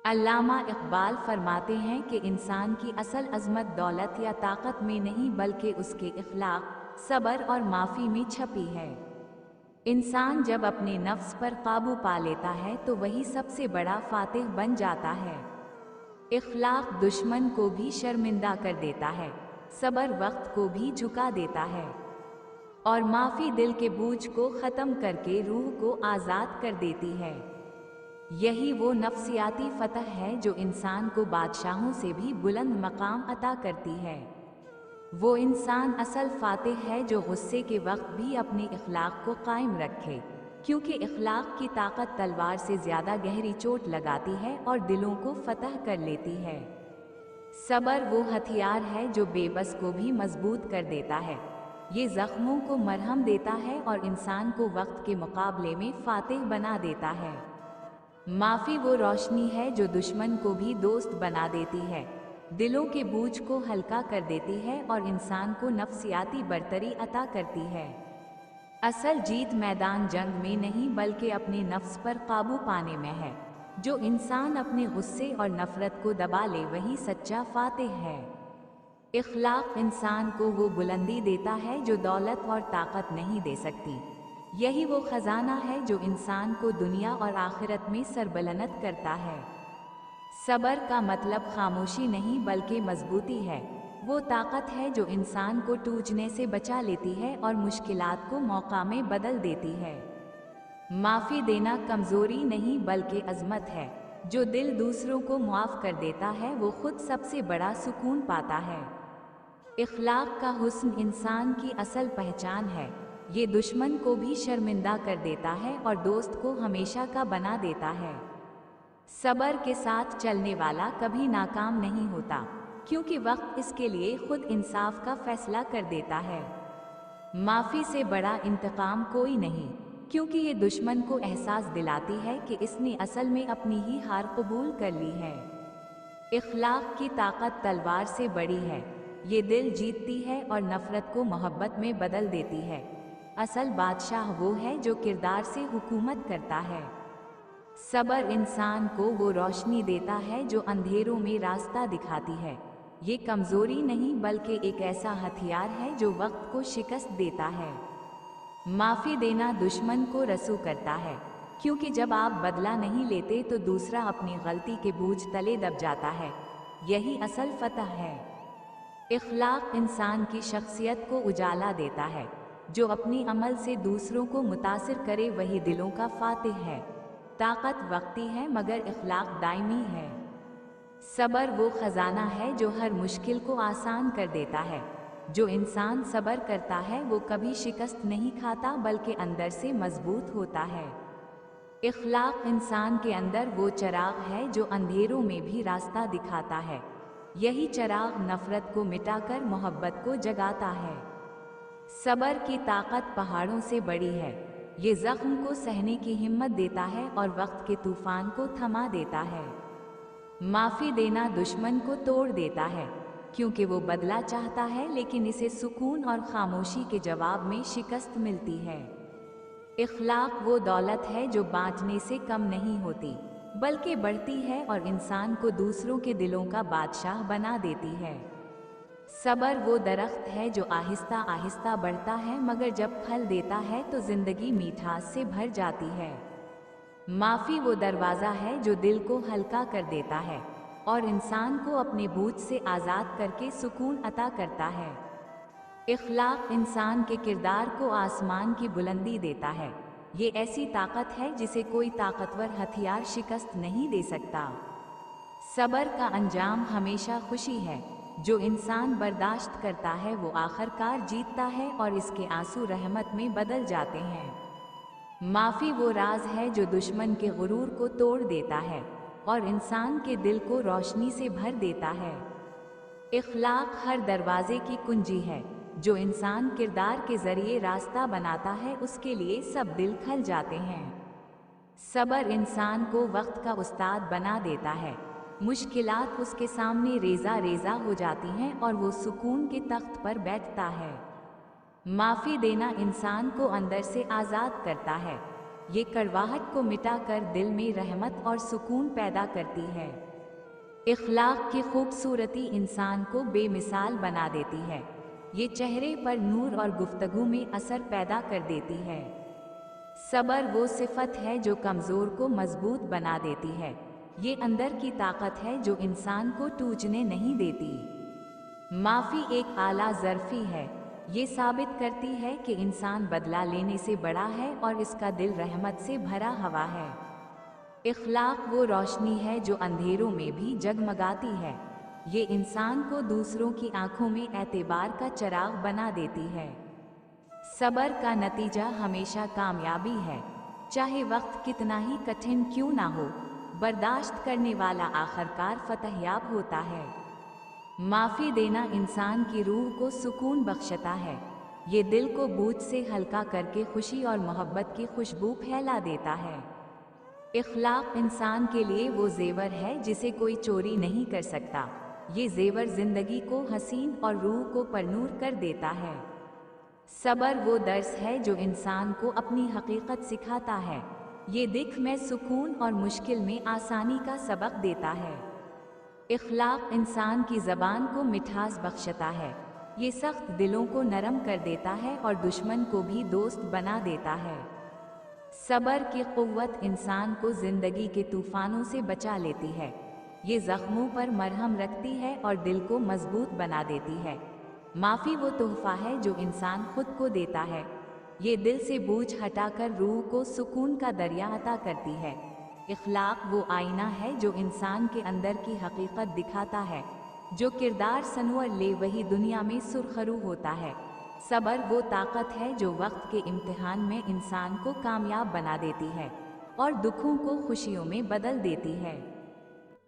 अल्लामा इकबाल फरमाते हैं कि इंसान की असल अज़मत दौलत या ताकत में नहीं बल्कि उसके इखलाक, सब्र और माफ़ी में छपी है। इंसान जब अपने नफ्स पर काबू पा लेता है तो वही सबसे बड़ा फातिह बन जाता है। इखलाक दुश्मन को भी शर्मिंदा कर देता है, सब्र वक्त को भी झुका देता है और माफ़ी दिल के बोझ को ख़त्म करके रूह को आज़ाद कर देती है। यही वो नफ्सियाती फतह है जो इंसान को बादशाहों से भी बुलंद मकाम अता करती है। वो इंसान असल फातिह है जो गुस्से के वक्त भी अपने इखलाक को कायम रखे, क्योंकि इखलाक की ताकत तलवार से ज़्यादा गहरी चोट लगाती है और दिलों को फतह कर लेती है। सब्र वो हथियार है जो बेबस को भी मजबूत कर देता है। ये जख्मों को मरहम देता है और इंसान को वक्त के मुकाबले में फातिह बना देता है। माफ़ी वो रोशनी है जो दुश्मन को भी दोस्त बना देती है, दिलों के बोझ को हल्का कर देती है और इंसान को नफ्सियाती बरतरी अता करती है। असल जीत मैदान जंग में नहीं बल्कि अपने नफ्स पर काबू पाने में है। जो इंसान अपने गुस्से और नफरत को दबा ले वही सच्चा फातिह है। इखलाक इंसान को वो बुलंदी देता है जो दौलत और ताकत नहीं दे सकती। यही वो खजाना है जो इंसान को दुनिया और आखिरत में सरबलंद करता है। सब्र का मतलब खामोशी नहीं बल्कि मजबूती है। वो ताकत है जो इंसान को टूटने से बचा लेती है और मुश्किलात को मौका में बदल देती है। माफ़ी देना कमज़ोरी नहीं बल्कि अज़मत है। जो दिल दूसरों को मुआफ़ कर देता है वो खुद सबसे बड़ा सुकून पाता है। इखलाक का हुस्न इंसान की असल पहचान है। ये दुश्मन को भी शर्मिंदा कर देता है और दोस्त को हमेशा का बना देता है। सब्र के साथ चलने वाला कभी नाकाम नहीं होता, क्योंकि वक्त इसके लिए खुद इंसाफ का फैसला कर देता है। माफ़ी से बड़ा इंतकाम कोई नहीं, क्योंकि ये दुश्मन को एहसास दिलाती है कि इसने असल में अपनी ही हार कबूल कर ली है। इखलाक की ताकत तलवार से बड़ी है। ये दिल जीतती है और नफरत को मोहब्बत में बदल देती है। असल बादशाह वो है जो किरदार से हुकूमत करता है। सब्र इंसान को वो रोशनी देता है जो अंधेरों में रास्ता दिखाती है। ये कमज़ोरी नहीं बल्कि एक ऐसा हथियार है जो वक्त को शिकस्त देता है। माफ़ी देना दुश्मन को रसूख करता है, क्योंकि जब आप बदला नहीं लेते तो दूसरा अपनी गलती के बोझ तले दब जाता है। यही असल फतह है। इखलाक इंसान की शख्सियत को उजाला देता है। जो अपनी अमल से दूसरों को मुतासिर करे वही दिलों का फातिह है। ताकत वक्ती है मगर इखलाक दायमी है। सब्र वो खजाना है जो हर मुश्किल को आसान कर देता है। जो इंसान सब्र करता है वो कभी शिकस्त नहीं खाता बल्कि अंदर से मजबूत होता है। इखलाक इंसान के अंदर वो चिराग है जो अंधेरों में भी रास्ता दिखाता है। यही चिराग नफरत को मिटाकर मोहब्बत को जगाता है। सब्र की ताकत पहाड़ों से बड़ी है। ये जख्म को सहने की हिम्मत देता है और वक्त के तूफान को थमा देता है। माफ़ी देना दुश्मन को तोड़ देता है, क्योंकि वो बदला चाहता है लेकिन इसे सुकून और खामोशी के जवाब में शिकस्त मिलती है। इखलाक वो दौलत है जो बांटने से कम नहीं होती बल्कि बढ़ती है और इंसान को दूसरों के दिलों का बादशाह बना देती है। सब्र वो दरख्त है जो आहिस्ता आहिस्ता बढ़ता है मगर जब फल देता है तो जिंदगी मिठास से भर जाती है। माफ़ी वो दरवाज़ा है जो दिल को हल्का कर देता है और इंसान को अपने बोझ से आज़ाद करके सुकून अता करता है। इखलाक इंसान के किरदार को आसमान की बुलंदी देता है। ये ऐसी ताकत है जिसे कोई ताकतवर हथियार शिकस्त नहीं दे सकता। सब्र का अंजाम हमेशा खुशी है। जो इंसान बर्दाश्त करता है वो आखिरकार जीतता है और इसके आंसू रहमत में बदल जाते हैं। माफ़ी वो राज है जो दुश्मन के गुरूर को तोड़ देता है और इंसान के दिल को रोशनी से भर देता है। इखलाक हर दरवाजे की कुंजी है। जो इंसान किरदार के जरिए रास्ता बनाता है उसके लिए सब दिल खल जाते हैं। सब्र इंसान को वक्त का उस्ताद बना देता है। मुश्किलात उसके सामने रेजा रेजा हो जाती हैं और वो सुकून के तख्त पर बैठता है। माफ़ी देना इंसान को अंदर से आज़ाद करता है। ये कड़वाहट को मिटाकर दिल में रहमत और सुकून पैदा करती है। इखलाक की खूबसूरती इंसान को बेमिसाल बना देती है। ये चेहरे पर नूर और गुफ्तगू में असर पैदा कर देती है। सब्र वो सिफत है जो कमज़ोर को मजबूत बना देती है। ये अंदर की ताकत है जो इंसान को टूटने नहीं देती। माफ़ी एक आला ज़र्फ़ी है। ये साबित करती है कि इंसान बदला लेने से बड़ा है और इसका दिल रहमत से भरा हुआ है। इखलाक वो रोशनी है जो अंधेरों में भी जगमगाती है। ये इंसान को दूसरों की आंखों में एतबार का चिराग बना देती है। सब्र का नतीजा हमेशा कामयाबी है, चाहे वक्त कितना ही कठिन क्यों ना हो। बर्दाश्त करने वाला आखिरकार फतहयाब होता है। माफ़ी देना इंसान की रूह को सुकून बख्शता है। ये दिल को बोझ से हल्का करके खुशी और मोहब्बत की खुशबू फैला देता है। इखलाक इंसान के लिए वो जेवर है जिसे कोई चोरी नहीं कर सकता। ये जेवर जिंदगी को हसीन और रूह को परनूर कर देता है। सब्र वो दर्स है जो इंसान को अपनी हकीकत सिखाता है। ये दिख में सुकून और मुश्किल में आसानी का सबक देता है। इखलाक इंसान की ज़बान को मिठास बख्शता है। ये सख्त दिलों को नरम कर देता है और दुश्मन को भी दोस्त बना देता है। सब्र की क़ुव्वत इंसान को ज़िंदगी के तूफ़ानों से बचा लेती है। ये ज़ख्मों पर मरहम रखती है और दिल को मजबूत बना देती है। माफ़ी वो तोहफ़ा है जो इंसान खुद को देता है। ये दिल से बोझ हटाकर रूह को सुकून का दरिया अता करती है। इखलाक वो आईना है जो इंसान के अंदर की हकीकत दिखाता है। जो किरदार संवर ले वही दुनिया में सुरखरू होता है। सब्र वो ताकत है जो वक्त के इम्तिहान में इंसान को कामयाब बना देती है और दुखों को खुशियों में बदल देती है।